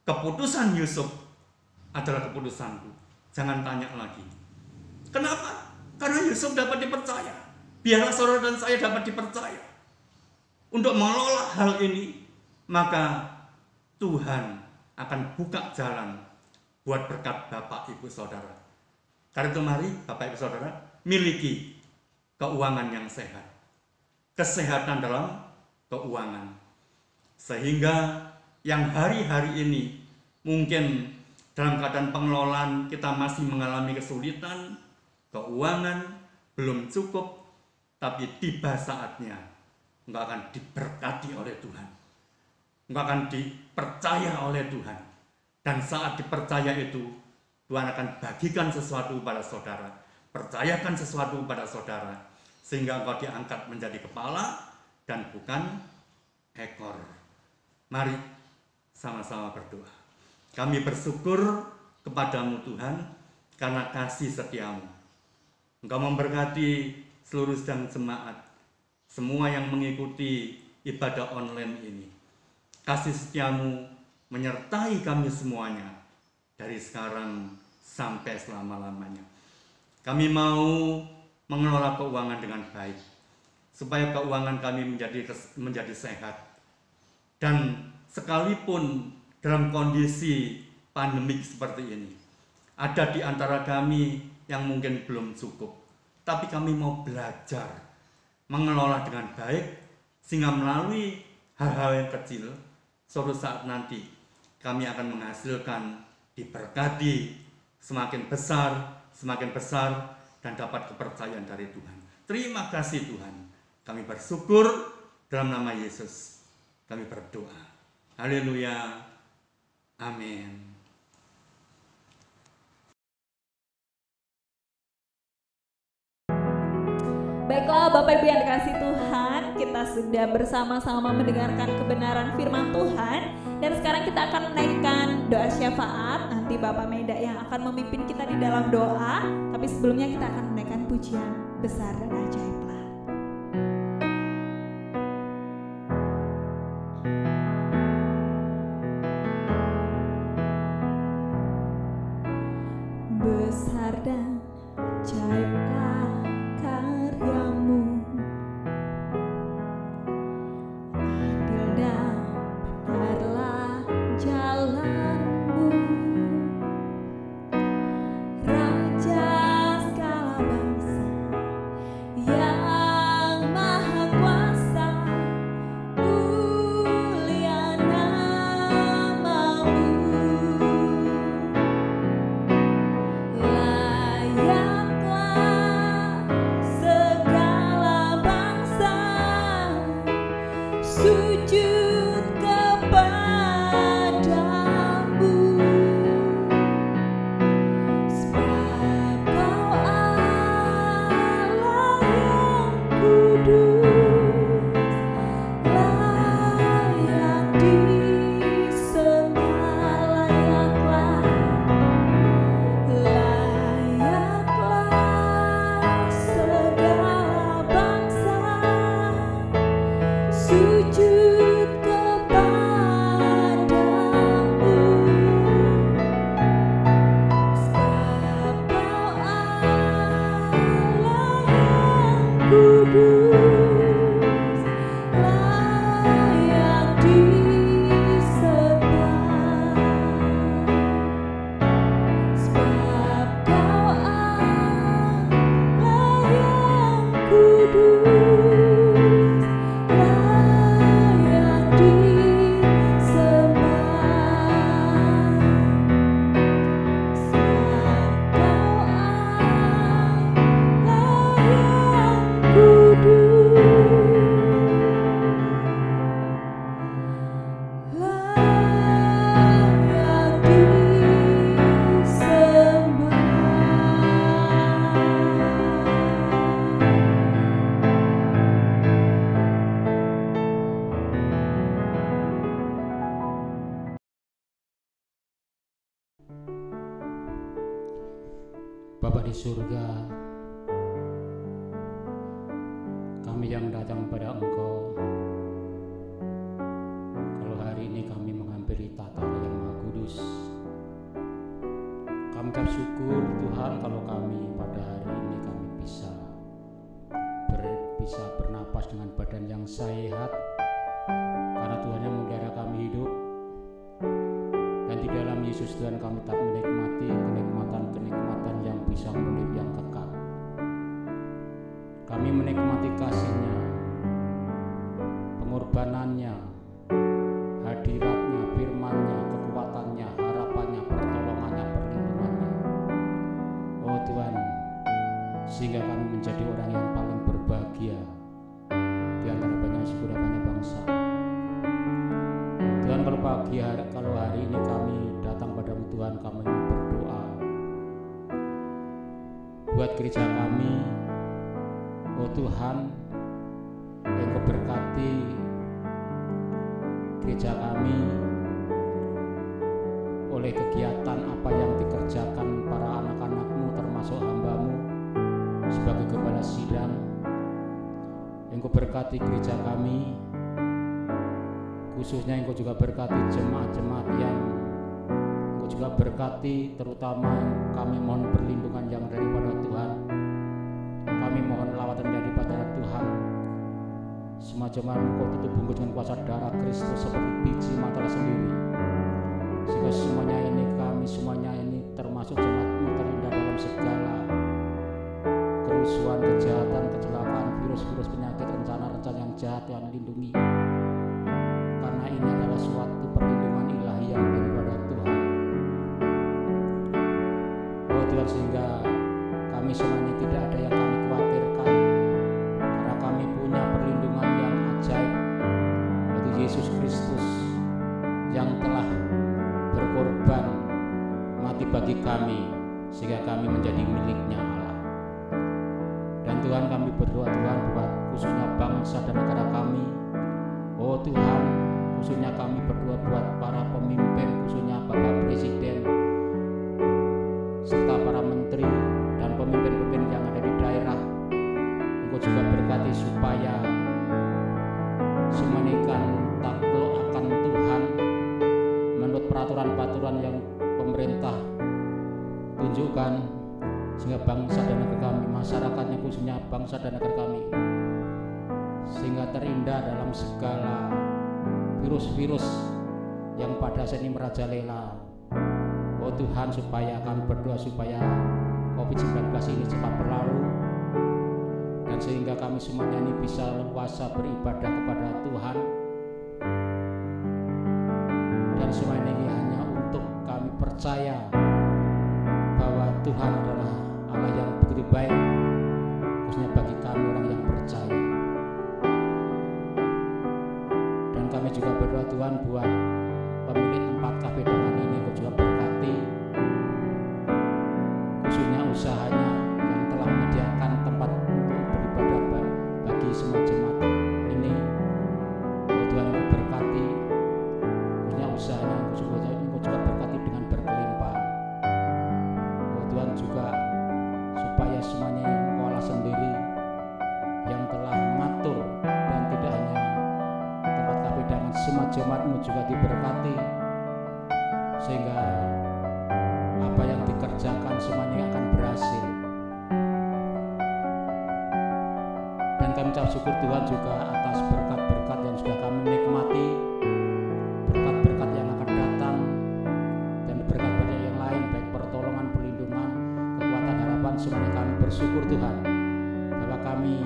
keputusan Yusuf adalah keputusanku, jangan tanya lagi. Kenapa? Karena Yusuf dapat dipercaya. Biarlah saudara dan saya dapat dipercaya untuk mengelola hal ini, maka Tuhan akan buka jalan buat berkat Bapak Ibu Saudara. Karena itu mari Bapak Ibu Saudara miliki keuangan yang sehat, kesehatan dalam keuangan, sehingga yang hari-hari ini mungkin dalam keadaan pengelolaan kita masih mengalami kesulitan, keuangan belum cukup, tapi tiba saatnya engkau akan diberkati oleh Tuhan, engkau akan dipercaya oleh Tuhan, dan saat dipercaya itu Tuhan akan bagikan sesuatu pada saudara, percayakan sesuatu pada saudara, sehingga engkau diangkat menjadi kepala dan bukan ekor. Mari sama-sama berdoa. Kami bersyukur kepadamu Tuhan karena kasih setiamu. Engkau memberkati seluruh sidang jemaat, semua yang mengikuti ibadah online ini. Kasih setiamu menyertai kami semuanya dari sekarang sampai selama-lamanya. Kami mau mengelola keuangan dengan baik, supaya keuangan kami menjadi sehat. Dan sekalipun dalam kondisi pandemik seperti ini, ada di antara kami yang mungkin belum cukup, tapi kami mau belajar mengelola dengan baik, sehingga melalui hal-hal yang kecil, suatu saat nanti kami akan menghasilkan, diberkati semakin besar, dan dapat kepercayaan dari Tuhan. Terima kasih Tuhan. Kami bersyukur dalam nama Yesus. Kami berdoa. Haleluya. Amin. Baiklah Bapak Ibu yang dikasihi Tuhan, kita sudah bersama-sama mendengarkan kebenaran firman Tuhan. Dan sekarang kita akan menaikkan doa syafaat. Nanti Bapak Meda yang akan memimpin kita di dalam doa. Tapi sebelumnya kita akan menaikkan pujian besar dan ajaiblah. Besar dan ajaiblah karyamu, adil dan benarlah jalanmu, Raja segala bangsa yang maha kuasa, mulia namamu. Layaklah segala bangsa sujud kepadamu, sebab Kau Allah yang kudus, layak disembah. Layaklah segala bangsa sujud kepadamu, sebab Kau Allah yang kudus, layak disembah. Sebab Kau Allah yang kudus, layak disembah. Sebab Kau Allah yang kudus, layak disembah. Bapa di surga, kami yang datang pada Engkau, kalau hari ini kami menghampiri tata yang Maha Kudus, kami bersyukur Tuhan kalau kami pada hari ini kami bisa bernapas dengan badan yang sehat, karena Tuhan yang memelihara kami hidup. Dan di dalam Yesus Tuhan kami tak menikmati kenikmatan yang bisa menurut yang kekal. Kami menikmati kasih-Nya, pengorbanannya, hadirat-Nya, firman-Nya, kekuatan-Nya, harapan-Nya, pertolongan-Nya, perlindungan-Nya. Oh Tuhan, sehingga kami menjadi orang yang paling berbahagia di antara banyak suku dan banyak bangsa. Tuhan, kalau hari ini kami datang padamu Tuhan, kami berdoa buat gereja kami. Oh Tuhan, Engkau berkati gereja kami oleh kegiatan apa yang dikerjakan para anak-anak-Mu termasuk hamba-Mu sebagai gembala sidang. Engkau berkati gereja kami, khususnya Engkau juga berkati jemaat-jemaat yang Engkau juga berkati, terutama kami mohon perlindungan yang daripada Tuhan. Kami mohon lawatan daripada Tuhan. Semua jemaat Engkau tutup bungkus dengan kuasa darah Kristus seperti biji mata sendiri, sehingga semuanya ini termasuk jemaat-Mu terhindar dalam segala kerusuhan, kejahatan, kecelakaan, virus-virus, penyakit, rencana-rencana yang jahat. Tuhan lindungi, karena ini adalah suatu perlindungan ilahi yang daripada Tuhan. Oh Tuhan, sehingga kami semuanya tidak ada yang kami khawatirkan, karena kami punya perlindungan yang ajaib, yaitu Yesus Kristus yang telah berkorban mati bagi kami, sehingga kami menjadi miliknya Allah. Dan Tuhan, kami berdoa Tuhan buat khususnya bangsa dan negara kami. Oh Tuhan, khususnya kami berdoa buat para pemimpin, khususnya Bapak Presiden serta para menteri dan pemimpin-pemimpin yang ada di daerah. Engkau juga berkati supaya semuanya takluk akan Tuhan menurut peraturan-peraturan yang pemerintah tunjukkan, sehingga bangsa dan negara kami, masyarakatnya khususnya bangsa dan negara kami, sehingga terhindar dalam segala virus-virus yang pada saat ini merajalela. Oh Tuhan, supaya kami berdoa supaya COVID-19 ini cepat berlalu, dan sehingga kami semuanya ini bisa leluasa beribadah kepada Tuhan. Dan semua ini hanya untuk kami percaya bahwa Tuhan adalah Allah yang begitu baik, khususnya bagi kami orang yang percaya. Dan kami juga berdoa Tuhan buat pemilik tempat kafe dengan ini, Kau juga berkati, khususnya usahanya yang telah menyediakan tempat untuk beribadah bagi semua jemaat ini. Oh Tuhan, Kau berkati, khususnya usahanya Kau juga berkati dengan berkelimpahan. Oh Tuhan, juga supaya semuanya Kau Allah sendiri yang telah mengatur, dan tidak hanya tempat kafe dengan semua jemaat-Mu juga diberkati, sehingga apa yang dikerjakan semuanya akan berhasil. Dan kami ucap syukur Tuhan juga atas berkat-berkat yang sudah kami nikmati, berkat-berkat yang akan datang, dan berkat-berkat yang lain, baik pertolongan, perlindungan, kekuatan, harapan. Semuanya kami bersyukur Tuhan bahwa kami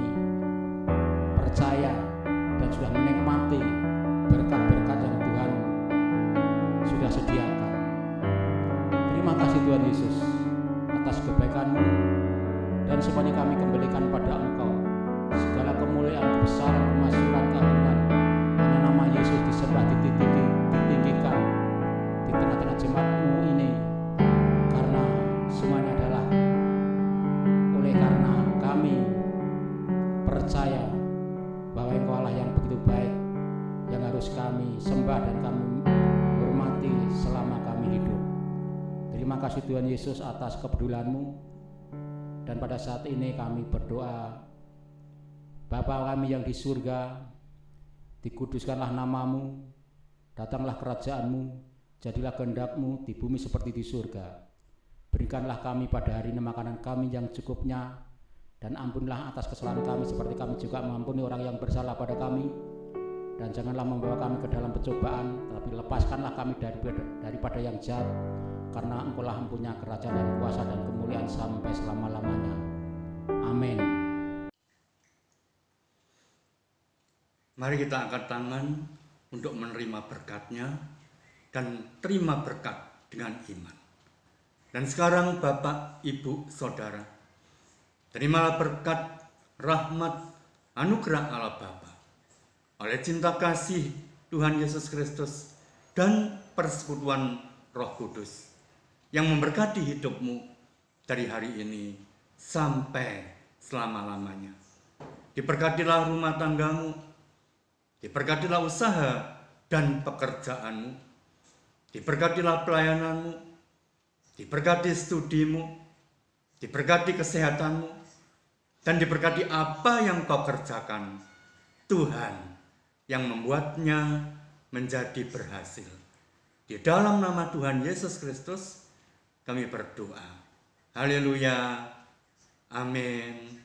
percaya dan sudah menikmati berkat-berkat yang Tuhan sudah sediakan. Terima kasih Tuhan Yesus atas kebaikan-Mu, dan semuanya kami kembalikan pada Engkau. Segala kemuliaan, kebesaran, kemasyuran, keagungan, hanya nama Yesus disembah, ditinggikan di tengah-tengah jemaat-Mu ini, karena semuanya adalah oleh karena kami percaya bahwa Engkau Allah yang begitu baik, yang harus kami sembah dan kami hormati selama kami hidup. Terima kasih Tuhan Yesus atas kepedulian-Mu. Dan pada saat ini kami berdoa, Bapa kami yang di surga, dikuduskanlah namamu, datanglah kerajaanmu, jadilah kehendak-mu di bumi seperti di surga. Berikanlah kami pada hari ini makanan kami yang cukupnya, dan ampunilah atas kesalahan kami seperti kami juga mengampuni orang yang bersalah pada kami. Dan janganlah membawa kami ke dalam pencobaan, tetapi lepaskanlah kami daripada yang jahat, karena Engkau-lah mempunyai kerajaan dan kuasa dan kemuliaan sampai selama-lamanya. Amin. Mari kita angkat tangan untuk menerima berkat-Nya dan terima berkat dengan iman. Dan sekarang Bapak, Ibu, Saudara, terimalah berkat, rahmat, anugerah Allah Bapa, oleh cinta kasih Tuhan Yesus Kristus dan persekutuan Roh Kudus yang memberkati hidupmu dari hari ini sampai selama-lamanya. Diberkatilah rumah tanggamu, diberkatilah usaha dan pekerjaanmu, diberkatilah pelayananmu, diberkati studimu, diberkati kesehatanmu, dan diberkati apa yang kau kerjakan. Tuhan yang membuatnya menjadi berhasil. Di dalam nama Tuhan Yesus Kristus kami berdoa. Haleluya. Amin.